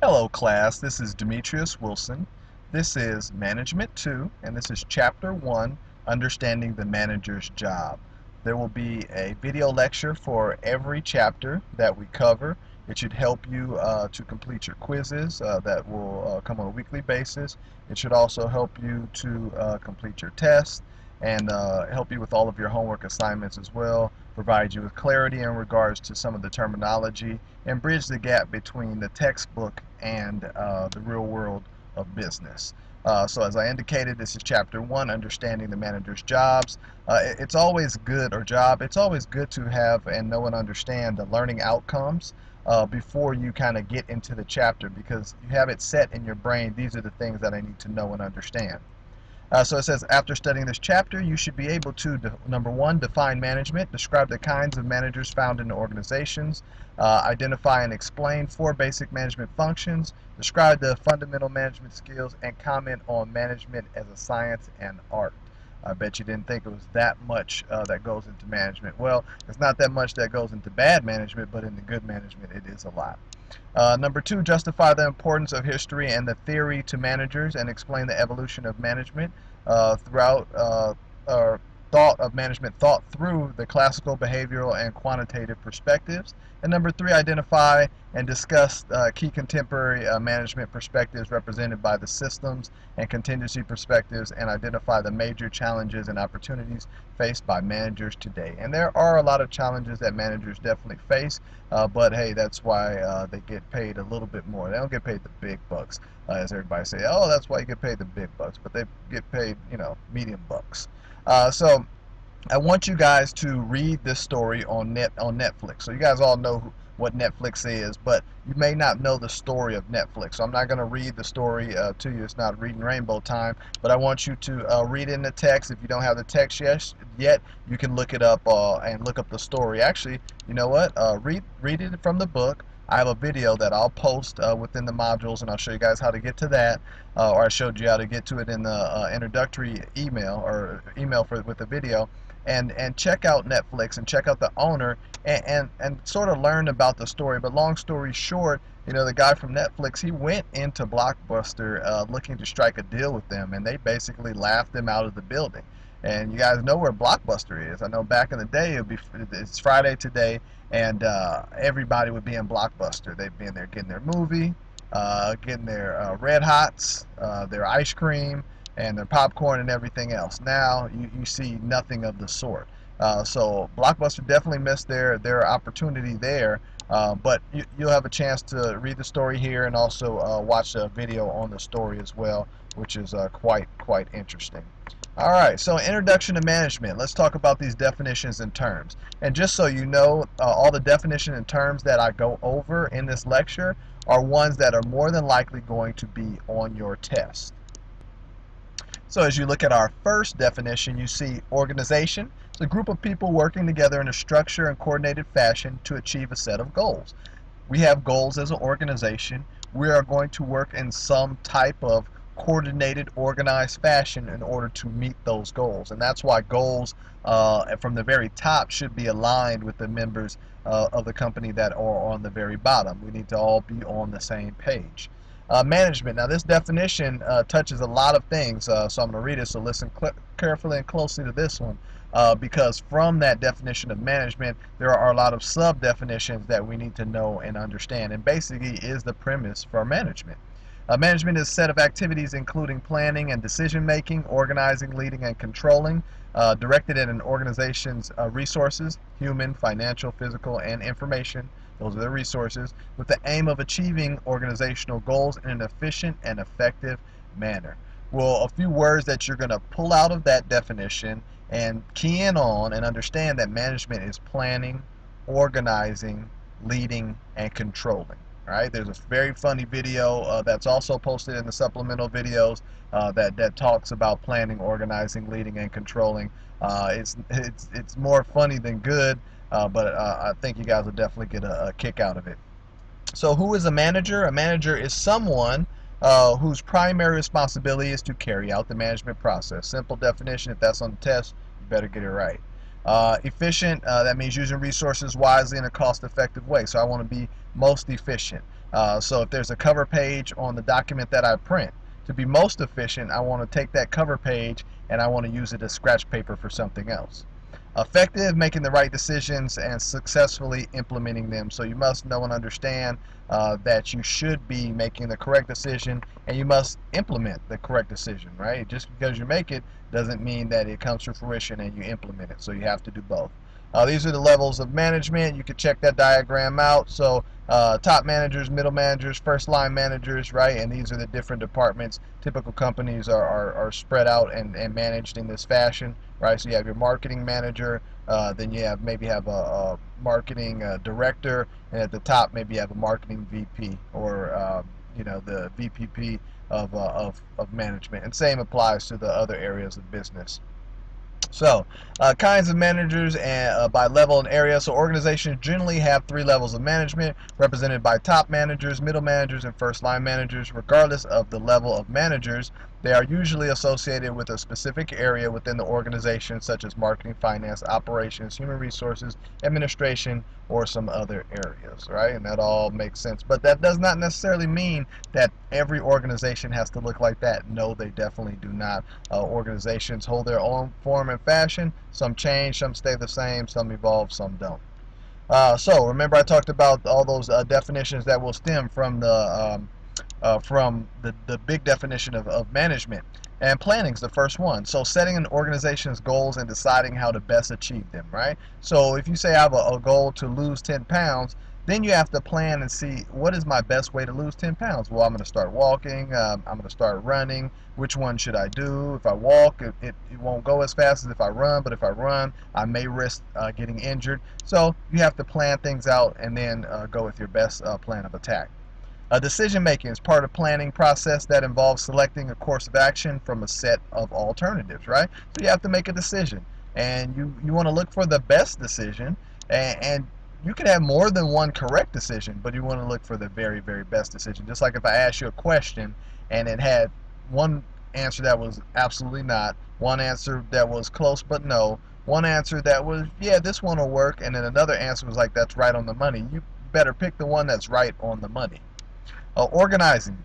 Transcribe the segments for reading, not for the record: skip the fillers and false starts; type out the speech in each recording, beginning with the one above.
Hello class, this is Demetrius Wilson. This is Management 2 and this is Chapter 1, Understanding the Manager's Job. There will be a video lecture for every chapter that we cover. It should help you to complete your quizzes that will come on a weekly basis. It should also help you to complete your tests and help you with all of your homework assignments as well, provide you with clarity in regards to some of the terminology, and bridge the gap between the textbook and the real world of business. So as I indicated, this is Chapter 1, Understanding the Manager's Jobs. It's always good, it's always good to have and know and understand the learning outcomes before you kind of get into the chapter, because you have it set in your brain, these are the things that I need to know and understand. So it says, after studying this chapter, you should be able to, number one, define management, describe the kinds of managers found in organizations, identify and explain 4 basic management functions, describe the fundamental management skills, and comment on management as a science and art. I bet you didn't think it was that much that goes into management. Well, it's not that much that goes into bad management, but in the good management, it is a lot. Number 2, justify the importance of history and the theory to managers and explain the evolution of management throughout or thought of management thought through the classical, behavioral, and quantitative perspectives. And number 3, identify and discuss key contemporary management perspectives represented by the systems and contingency perspectives, and identify the major challenges and opportunities faced by managers today. And there are a lot of challenges that managers definitely face, but hey, that's why they get paid a little bit more. They don't get paid the big bucks, as everybody say. Oh, that's why you get paid the big bucks, but they get paid, medium bucks. So I want you guys to read this story on Netflix. So you guys all know what Netflix is, but you may not know the story of Netflix. So I'm not going to read the story to you. It's not reading rainbow time, but I want you to read in the text. If you don't have the text yet, you can look it up and look up the story. Actually, you know what? Read it from the book. I have a video that I'll post within the modules, and I'll show you guys how to get to that, or I showed you how to get to it in the introductory email with the video. And check out Netflix and check out the owner and sort of learn about the story. But long story short, the guy from Netflix, he went into Blockbuster looking to strike a deal with them, and they basically laughed him out of the building. And you guys know where Blockbuster is. I know back in the day, it's Friday today, and everybody would be in Blockbuster. They'd be in there getting their movie, getting their Red Hots, their ice cream, and their popcorn and everything else. Now you see nothing of the sort. So Blockbuster definitely missed their opportunity there. But you'll have a chance to read the story here and also watch a video on the story as well, which is quite interesting. Alright, so introduction to management. Let's talk about these definitions and terms. And just so you know, all the definition and terms that I go over in this lecture are ones that are more than likely going to be on your test. So as you look at our first definition, you see organization. It's a group of people working together in a structured and coordinated fashion to achieve a set of goals. We have goals as an organization. We are going to work in some type of coordinated, organized fashion in order to meet those goals. And that's why goals from the very top should be aligned with the members of the company that are on the very bottom. We need to all be on the same page. Management. Now this definition touches a lot of things, so I'm going to read it, so listen carefully and closely to this one, because from that definition of management there are a lot of sub-definitions that we need to know and understand, and basically is the premise for management. Management is a set of activities including planning and decision making, organizing, leading, and controlling, directed at an organization's resources, human, financial, physical, and information. Those are the resources, with the aim of achieving organizational goals in an efficient and effective manner. Well, a few words that you're going to pull out of that definition and key in on and understand that management is planning, organizing, leading, and controlling. Alright, there's a very funny video that's also posted in the supplemental videos that talks about planning, organizing, leading, and controlling. It's more funny than good, but I think you guys will definitely get a kick out of it. So who is a manager? A manager is someone whose primary responsibility is to carry out the management process. Simple definition. If that's on the test, you better get it right. Efficient, that means using resources wisely in a cost-effective way. So I want to be most efficient. So if there's a cover page on the document that I print, to be most efficient, I want to take that cover page and I want to use it as scratch paper for something else. Effective, making the right decisions and successfully implementing them. So you must know and understand that you should be making the correct decision, and you must implement the correct decision, right? Just because you make it doesn't mean that it comes to fruition and you implement it. So you have to do both. These are the levels of management. You can check that diagram out. So top managers, middle managers, first line managers, right? And these are the different departments. Typical companies are spread out and managed in this fashion, right? So you have your marketing manager, then you have maybe have a marketing director, and at the top maybe you have a marketing VP or the VPP of management. And same applies to the other areas of business. So, kinds of managers and by level and area. So, organizations generally have three levels of management, represented by top managers, middle managers, and first line managers. Regardless of the level of managers, they are usually associated with a specific area within the organization, such as marketing, finance, operations, human resources, administration, or some other areas, right? And that all makes sense. But that does not necessarily mean that every organization has to look like that. No, they definitely do not. Organizations hold their own form and fashion. Some change, some stay the same, some evolve, some don't. So remember I talked about all those definitions that will stem from the big definition of management. And planning is the first one. So setting an organization's goals and deciding how to best achieve them, right? So if you say I have a goal to lose 10 pounds, then you have to plan and see what is my best way to lose 10 pounds. Well, I'm going to start walking. I'm going to start running. Which one should I do? If I walk, it won't go as fast as if I run. But if I run, I may risk getting injured. So you have to plan things out and then go with your best plan of attack. Decision making is part of planning process that involves selecting a course of action from a set of alternatives, right? So you have to make a decision, and you want to look for the best decision, and you can have more than one correct decision, but you want to look for the very, very best decision. Just like if I asked you a question and it had one answer that was absolutely not, one answer that was close but no, one answer that was, yeah, this one will work, and then another answer was like, that's right on the money. You better pick the one that's right on the money. Organizing,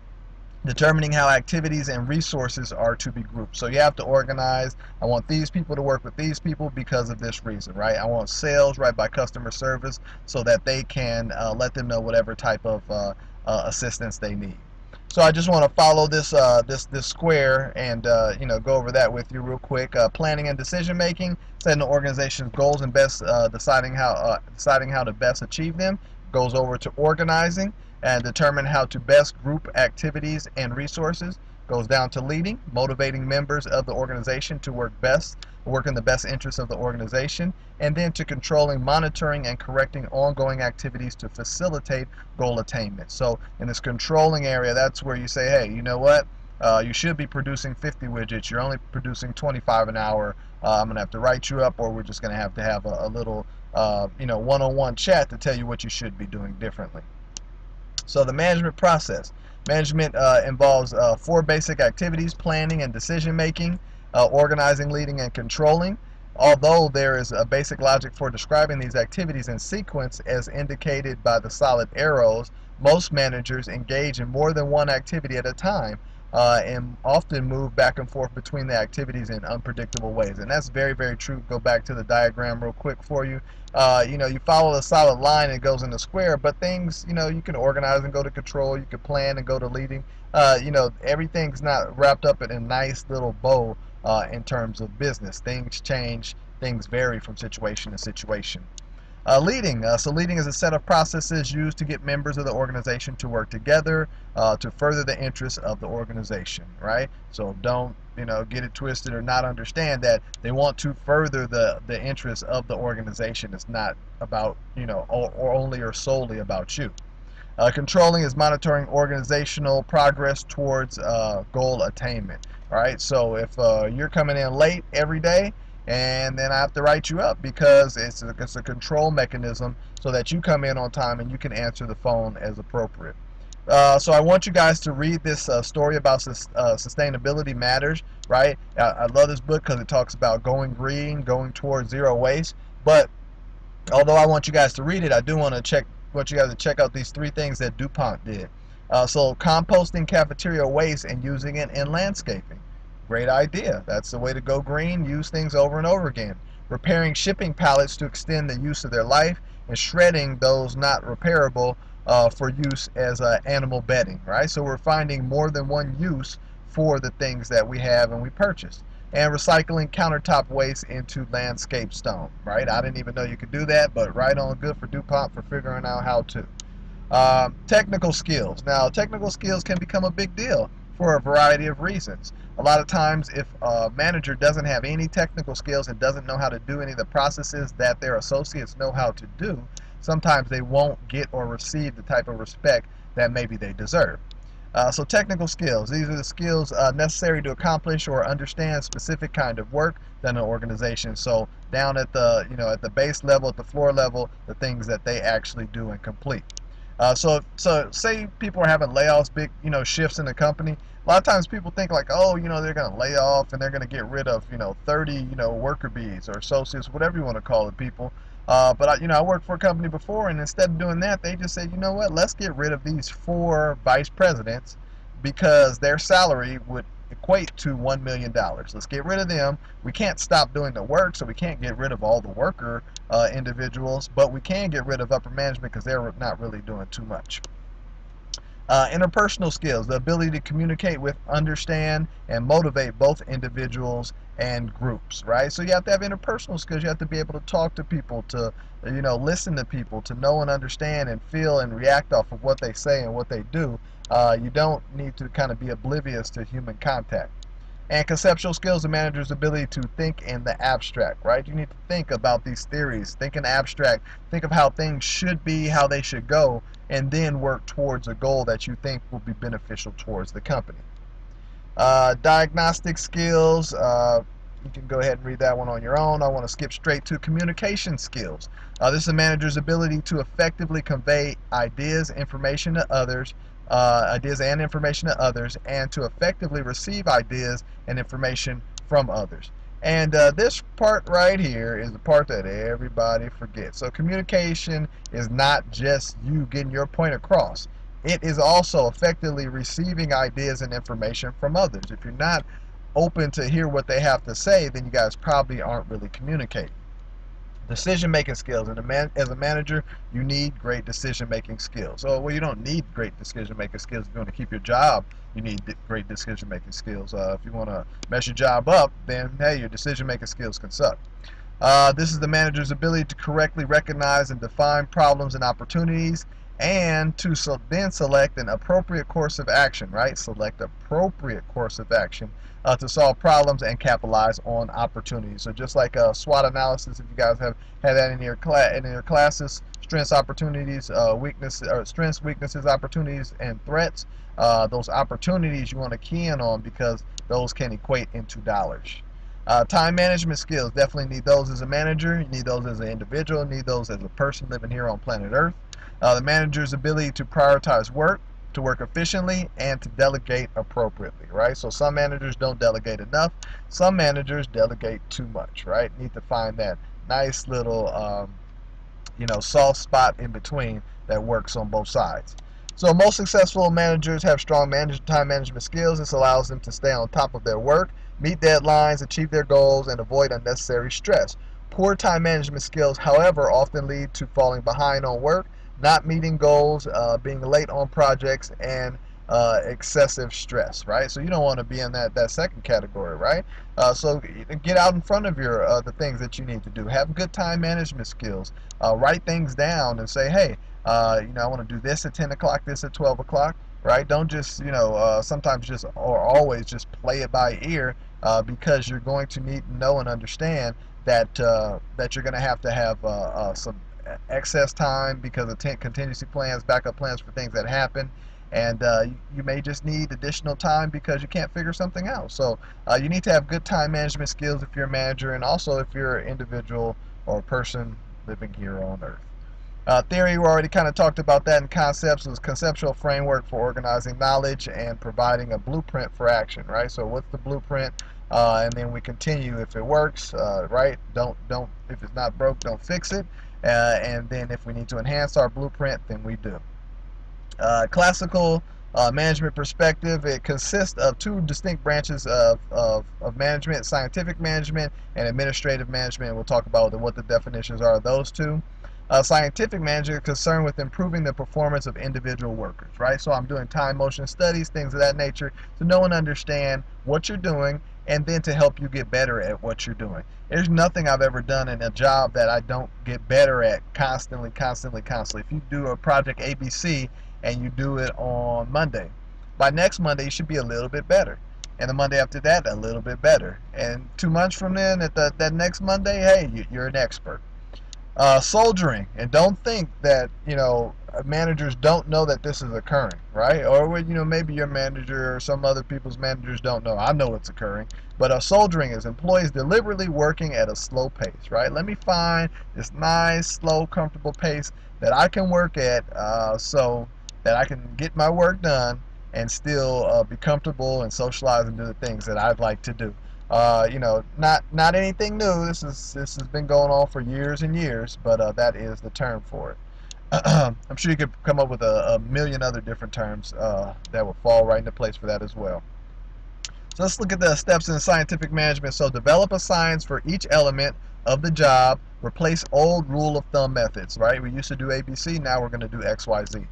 determining how activities and resources are to be grouped. So you have to organize. I want these people to work with these people because of this reason, right? I want sales right by customer service so that they can let them know whatever type of assistance they need. So I just want to follow this square and go over that with you real quick. Planning and decision making, setting the organization's goals and best deciding how to best achieve them. Goes over to organizing and determine how to best group activities and resources. Goes down to leading, motivating members of the organization to work in the best interests of the organization, and then to controlling, monitoring, and correcting ongoing activities to facilitate goal attainment. So in this controlling area, that's where you say, hey, you know what? You should be producing 50 widgets. You're only producing 25 an hour. I'm going to have to write you up, or we're just going to have a little one-on-one chat to tell you what you should be doing differently. So the management process. Management involves four basic activities: planning and decision making, organizing, leading, and controlling. Although there is a basic logic for describing these activities in sequence as indicated by the solid arrows, most managers engage in more than one activity at a time and often move back and forth between the activities in unpredictable ways. And that's very, very true. Go back to the diagram real quick for you. You follow a solid line and it goes in the square, but things, you can organize and go to control, you can plan and go to leading. Everything's not wrapped up in a nice little bow in terms of business. Things change, things vary from situation to situation. Leading. So leading is a set of processes used to get members of the organization to work together to further the interests of the organization, right? So don't, get it twisted or not understand that they want to further the interests of the organization. It's not about, or only or solely about you. Controlling is monitoring organizational progress towards goal attainment. All right, so if you're coming in late every day, and then I have to write you up because it's a control mechanism so that you come in on time and you can answer the phone as appropriate. So I want you guys to read this story about sustainability matters, right? I love this book because it talks about going green, going towards zero waste. But although I want you guys to read it, I do want to check want you guys to check out these 3 things that DuPont did. So composting cafeteria waste and using it in landscaping. Great idea. That's the way to go green. Use things over and over again. Repairing shipping pallets to extend the use of their life, and shredding those not repairable for use as animal bedding, right? So we're finding more than one use for the things that we have and we purchase. And recycling countertop waste into landscape stone, right? I didn't even know you could do that, but right on, good for DuPont for figuring out how to. Technical skills. Now, technical skills can become a big deal for a variety of reasons. A lot of times, if a manager doesn't have any technical skills and doesn't know how to do any of the processes that their associates know how to do, sometimes they won't get or receive the type of respect that maybe they deserve. So technical skills. These are the skills necessary to accomplish or understand specific kind of work done in an organization. So down at the at the base level, at the floor level, the things that they actually do and complete. So say people are having layoffs, big shifts in the company. A lot of times people think like, oh, they're going to lay off and they're going to get rid of 30 worker bees or associates, whatever you want to call it, people. But I worked for a company before, and instead of doing that, they just said, you know what, let's get rid of these 4 vice presidents because their salary would equate to $1 million. Let's get rid of them. We can't stop doing the work, so we can't get rid of all the worker individuals, but we can get rid of upper management because they're not really doing too much. Interpersonal skills, the ability to communicate with, understand, and motivate both individuals and groups, right? So you have to have interpersonal skills. You have to be able to talk to people, to listen to people, to know and understand and feel and react off of what they say and what they do. You don't need to kind of be oblivious to human contact. And conceptual skills, the manager's ability to think in the abstract, right? You need to think about these theories, think in abstract, think of how things should be, how they should go, and then work towards a goal that you think will be beneficial towards the company. Diagnostic skills, you can go ahead and read that one on your own. I want to skip straight to communication skills. This is a manager's ability to effectively convey ideas, information to others, ideas and information to others, and to effectively receive ideas and information from others. And this part right here is the part that everybody forgets. So communication is not just you getting your point across. It is also effectively receiving ideas and information from others. If you're not open to hear what they have to say, then you guys probably aren't really communicating. Decision-making skills, and as a manager, you need great decision-making skills. So, well, you don't need great decision-making skills if you want to keep your job. You need great decision-making skills. If you want to mess your job up, then hey, your decision-making skills can suck. This is the manager's ability to correctly recognize and define problems and opportunities, and to then select an appropriate course of action, right? Select appropriate course of action to solve problems and capitalize on opportunities. So just like a SWOT analysis, if you guys have had that in your classes, strengths, opportunities, strengths, weaknesses, opportunities, and threats. Those opportunities you want to key in on because those can equate into dollars. Time management skills, definitely need those as a manager. You need those as an individual. You need those as a person living here on planet Earth. The manager's ability to prioritize work, to work efficiently, and to delegate appropriately, right? So some managers don't delegate enough. Some managers delegate too much, right? Need to find that nice little, soft spot in between that works on both sides. So most successful managers have strong time management skills. This allows them to stay on top of their work, meet deadlines, achieve their goals, and avoid unnecessary stress. Poor time management skills, however, often lead to falling behind on work, not meeting goals, being late on projects, and excessive stress, right? So you don't want to be in that second category, right? So get out in front of your the things that you need to do. Have good time management skills. Write things down and say, hey, I want to do this at 10 o'clock, this at 12 o'clock, right? Don't just, sometimes just or always just play it by ear because you're going to need to know and understand that that you're going to have some excess time because of contingency plans, backup plans for things that happen, and you may just need additional time because you can't figure something out. So you need to have good time management skills if you're a manager, and also if you're an individual or a person living here on Earth. Theory, we already kind of talked about that, and concepts was conceptual framework for organizing knowledge and providing a blueprint for action, right? So what's the blueprint? And then we continue if it works, right? Don't if it's not broke, don't fix it. and then if we need to enhance our blueprint, then we do. Classical management perspective, it consists of two distinct branches of management: scientific management and administrative management. We'll talk about what the definitions are of those two. Scientific management is concerned with improving the performance of individual workers, right? So I'm doing time motion studies, things of that nature, to know and understand what you're doing and then to help you get better at what you're doing. There's nothing I've ever done in a job that I don't get better at constantly, constantly, constantly. If you do a project ABC and you do it on Monday, by next Monday you should be a little bit better. And the Monday after that, a little bit better. And 2 months from then, at that next Monday, hey, you're an expert. Soldiering, and don't think that managers don't know that this is occurring, right? Or maybe your manager or some other people's managers don't know. I know it's occurring. But soldiering is employees deliberately working at a slow pace, right? Let me find this nice, slow, comfortable pace that I can work at, so that I can get my work done and still be comfortable and socialize and do the things that I'd like to do. Not anything new. This has been going on for years and years, but that is the term for it. I'm sure you could come up with a million other different terms that would fall right into place for that as well. So let's look at the steps in scientific management. So develop a science for each element of the job. Replace old rule of thumb methods, right? We used to do ABC, now we're going to do XYZ.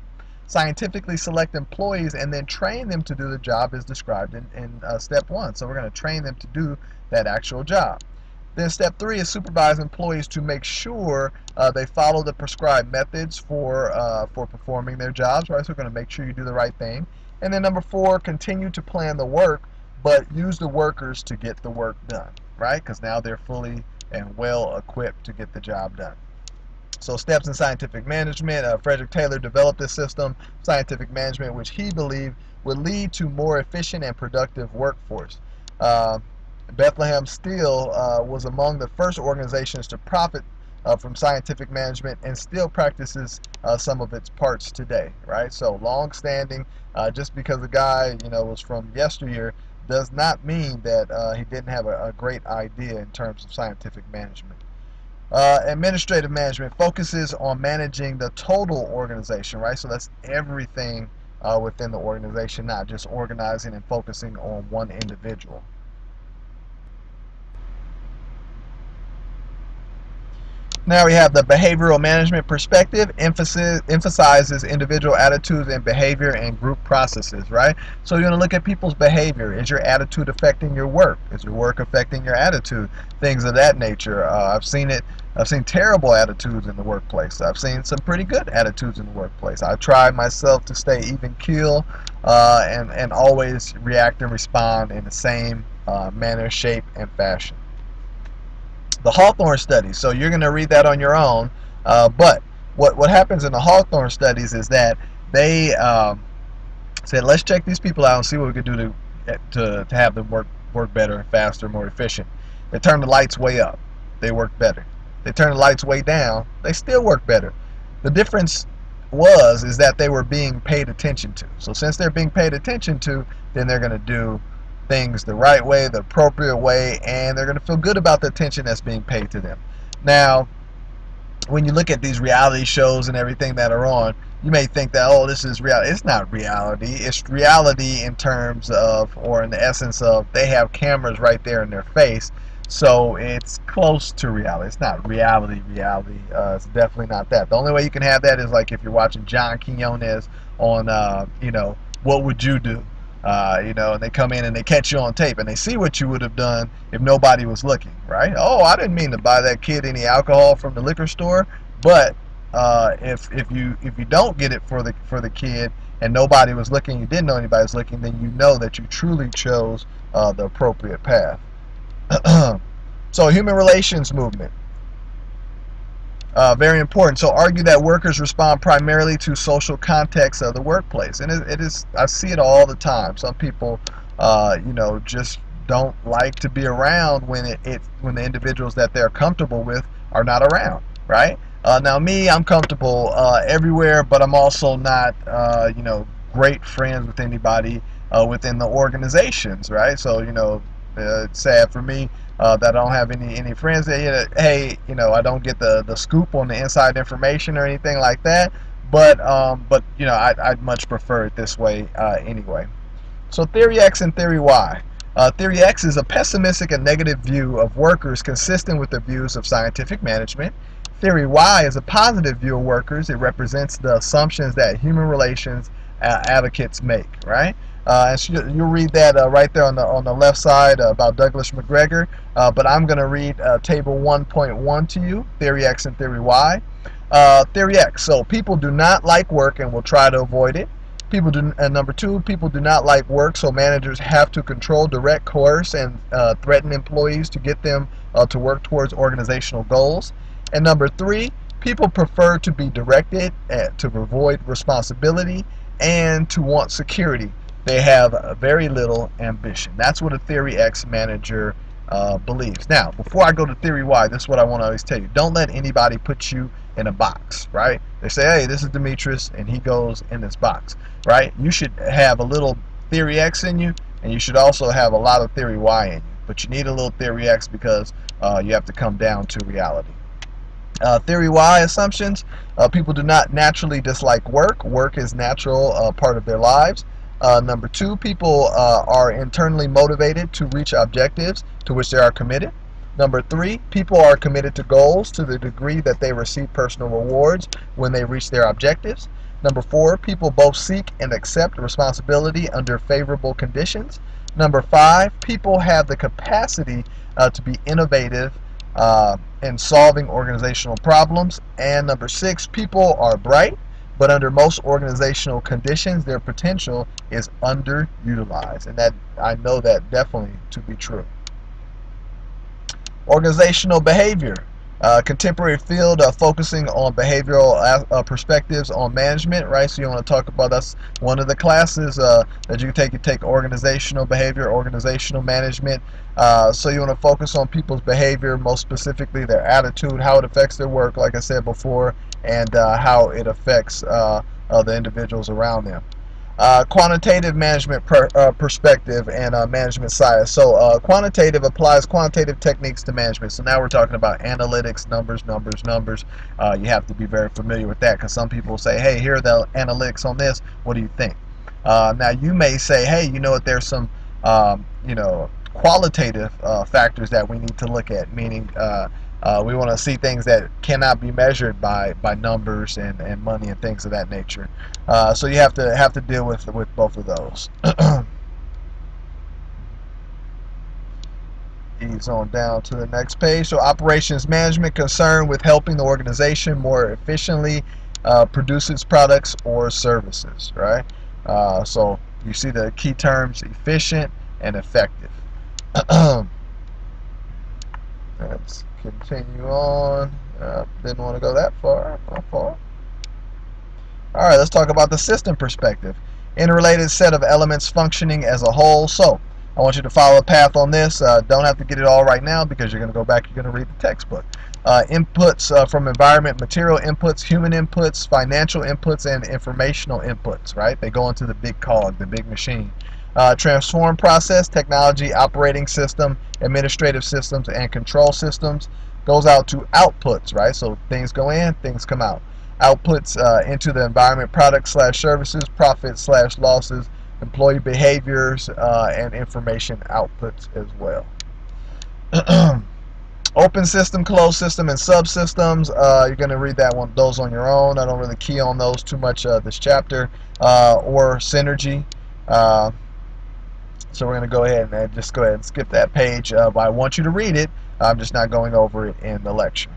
Scientifically select employees and then train them to do the job as described in step one. So we're going to train them to do that actual job. Then step three is supervise employees to make sure they follow the prescribed methods for performing their jobs, right? So we're going to make sure you do the right thing. And then number four, continue to plan the work, but use the workers to get the work done, right? Because now they're fully and well equipped to get the job done. So steps in scientific management, Frederick Taylor developed this system, scientific management, which he believed would lead to more efficient and productive workforce. Uh, Bethlehem Steel was among the first organizations to profit from scientific management and still practices some of its parts today, right? So long-standing, just because the guy was from yesteryear does not mean that he didn't have a great idea in terms of scientific management. Administrative management focuses on managing the total organization, right? So that's everything within the organization, not just organizing and focusing on one individual. Now we have the behavioral management perspective, emphasizes individual attitudes and behavior and group processes, right? So you're going to look at people's behavior. Is your attitude affecting your work? Is your work affecting your attitude? Things of that nature. I've seen terrible attitudes in the workplace. I've seen some pretty good attitudes in the workplace. I try myself to stay even keel and always react and respond in the same manner, shape, and fashion. The Hawthorne studies. So you're going to read that on your own. But what happens in the Hawthorne studies is that they said, let's check these people out and see what we can do to have them work better, faster, more efficient. They turn the lights way up, they work better. They turn the lights way down, they still work better. The difference is that they were being paid attention to. So since they're being paid attention to, then they're going to do things the right way, the appropriate way, and they're going to feel good about the attention that's being paid to them. Now, when you look at these reality shows and everything that are on, you may think that, oh, this is reality. It's not reality. It's reality in terms of, or in the essence of, they have cameras right there in their face, so it's close to reality. It's not reality. It's definitely not that. The only way you can have that is like if you're watching John Quinones on, What Would You Do? And they come in and they catch you on tape and they see what you would have done if nobody was looking, right? Oh, I didn't mean to buy that kid any alcohol from the liquor store, but if you don't get it for the kid and nobody was looking, you didn't know anybody was looking, then you know that you truly chose the appropriate path. So, human relations movement. Very important. So argue that workers respond primarily to social context of the workplace, and it is. I see it all the time. Some people, just don't like to be around when when the individuals that they're comfortable with are not around. Right? Now, me, I'm comfortable everywhere, but I'm also not, great friends with anybody within the organizations. Right? So, it's sad for me that I don't have any friends that, hey, I don't get the scoop on the inside information or anything like that. But I'd much prefer it this way anyway. So theory X and theory Y. Theory X is a pessimistic and negative view of workers consistent with the views of scientific management. Theory Y is a positive view of workers. It represents the assumptions that human relations advocates make, right? And so you'll read that right there on the left side about Douglas McGregor. But I'm going to read table 1.1 to you, theory X and theory Y. Theory X. So people do not like work and will try to avoid it. And number two, people do not like work, so managers have to control, direct, coerce, and threaten employees to get them to work towards organizational goals. And number three, people prefer to be directed to avoid responsibility and to want security. They have very little ambition. That's what a Theory X manager believes. Now, before I go to Theory Y, this is what I want to always tell you. Don't let anybody put you in a box, right? They say, hey, this is Demetrius, and he goes in this box, right? You should have a little Theory X in you, and you should also have a lot of Theory Y in you. But you need a little Theory X because you have to come down to reality. Theory Y assumptions. People do not naturally dislike work. Work is natural part of their lives. Number two, people are internally motivated to reach objectives to which they are committed. Number three, people are committed to goals to the degree that they receive personal rewards when they reach their objectives. Number four, people both seek and accept responsibility under favorable conditions. Number five, people have the capacity to be innovative in solving organizational problems. And number six, people are bright, but under most organizational conditions, their potential is underutilized. And that I know that definitely to be true. Organizational behavior. Contemporary field focusing on behavioral perspectives on management, right? So you want to talk about, that's one of the classes that you can take. You take organizational behavior, organizational management. So you want to focus on people's behavior, most specifically their attitude, how it affects their work, like I said before, and how it affects the individuals around them. Quantitative management perspective and management science. So quantitative applies quantitative techniques to management. So now we're talking about analytics, numbers. You have to be very familiar with that because some people say, hey, here are the analytics on this. What do you think? Now you may say, hey, you know what, there's some qualitative factors that we need to look at, meaning we want to see things that cannot be measured by numbers and money and things of that nature. So you have to deal with both of those. Ease on down to the next page. So operations management, concerned with helping the organization more efficiently produce its products or services, right? So you see the key terms: efficient and effective. Let's continue on. Didn't want to go that far. My fault. All right, let's talk about the system perspective. Interrelated set of elements functioning as a whole. So I want you to follow a path on this. Don't have to get it all right now because you're going to go back, you're going to read the textbook. Inputs from environment, material inputs, human inputs, financial inputs, and informational inputs, right? They go into the big cog, the big machine. Transform process, technology, operating system, administrative systems, and control systems. Goes out to outputs, right? So things go in, things come out. Outputs into the environment, products / services, profits / losses, employee behaviors, and information outputs as well. Open system, closed system, and subsystems. You're going to read those on your own. I don't really key on those too much this chapter. Or synergy. So we're going to go ahead and just go ahead and skip that page. But I want you to read it. I'm just not going over it in the lecture.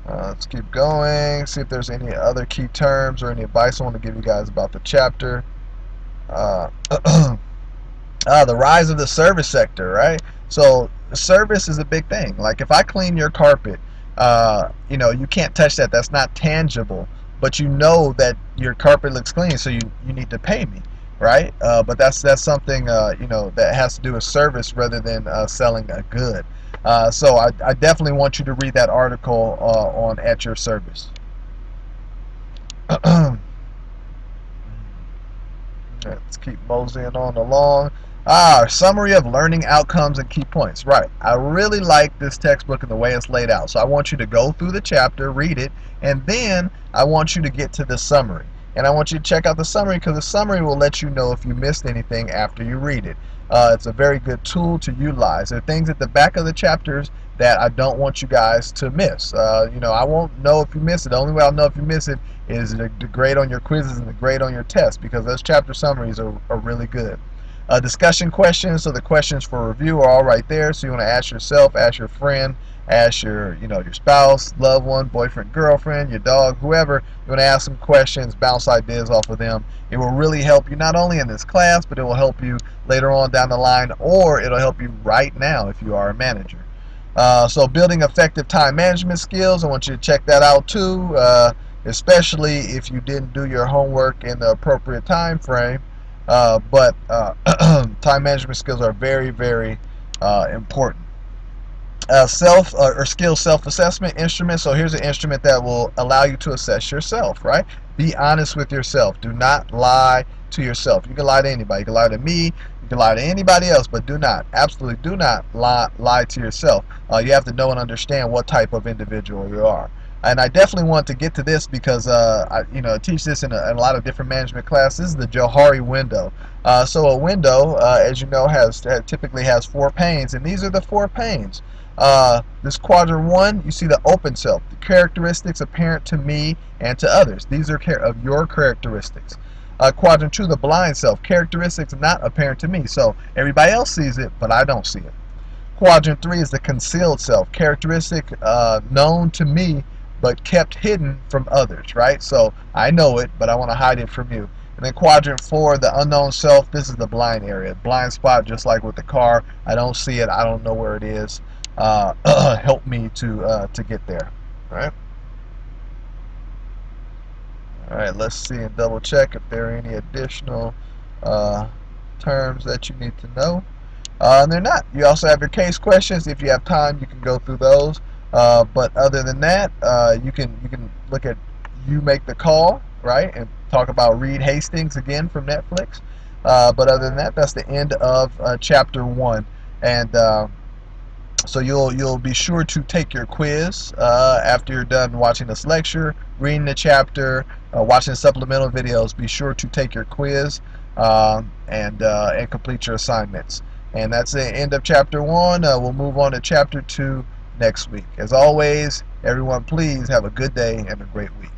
Let's keep going. See if there's any other key terms or any advice I want to give you guys about the chapter. The rise of the service sector, right? So service is a big thing. Like if I clean your carpet, you can't touch that. That's not tangible. But you know that your carpet looks clean, so you need to pay me, right? But that's something that has to do with service rather than selling a good. So I definitely want you to read that article on At Your Service. Let's Let's keep moseying on along. Summary of learning outcomes and key points. Right. I really like this textbook and the way it's laid out. So I want you to go through the chapter, read it, and then I want you to get to the summary. And I want you to check out the summary because the summary will let you know if you missed anything after you read it. It's a very good tool to utilize. There are things at the back of the chapters that I don't want you guys to miss. I won't know if you miss it. The only way I'll know if you miss it is the grade on your quizzes and the grade on your tests, because those chapter summaries are really good. Discussion questions, so the questions for review are all right there. So you want to ask yourself, ask your friend, ask your spouse, loved one, boyfriend, girlfriend, your dog, whoever. You want to ask some questions, bounce ideas off of them. It will really help you not only in this class, but it will help you later on down the line, or it'll help you right now if you are a manager. So building effective time management skills, I want you to check that out too, especially if you didn't do your homework in the appropriate time frame. But time management skills are very, very important. Self or skill self-assessment instrument. So here's an instrument that will allow you to assess yourself, right? Be honest with yourself. Do not lie to yourself. You can lie to anybody. You can lie to me. You can lie to anybody else, but do not, absolutely do not lie to yourself. You have to know and understand what type of individual you are. And I definitely want to get to this because I teach this in a lot of different management classes. This is the Johari window. So a window, as you know, typically has 4 panes, and these are the 4 panes. This quadrant 1, you see the open self, the characteristics apparent to me and to others. These are of your characteristics. Quadrant 2, the blind self, characteristics not apparent to me. So everybody else sees it, but I don't see it. Quadrant 3 is the concealed self, characteristic known to me, but kept hidden from others, right? So I know it, but I want to hide it from you. And then quadrant 4, the unknown self, this is the blind area. Blind spot, just like with the car. I don't see it. I don't know where it is. Help me to get there. All right. All right. Let's see and double check if there are any additional terms that you need to know. And they're not. You also have your case questions. If you have time, you can go through those. But other than that, you can look at You Make the Call, right, and talk about Reed Hastings again from Netflix. But other than that, that's the end of chapter 1. And so you'll be sure to take your quiz after you're done watching this lecture, reading the chapter, watching supplemental videos. Be sure to take your quiz and complete your assignments. And that's the end of chapter 1. We'll move on to chapter 2 next week. As always, everyone, please have a good day and a great week.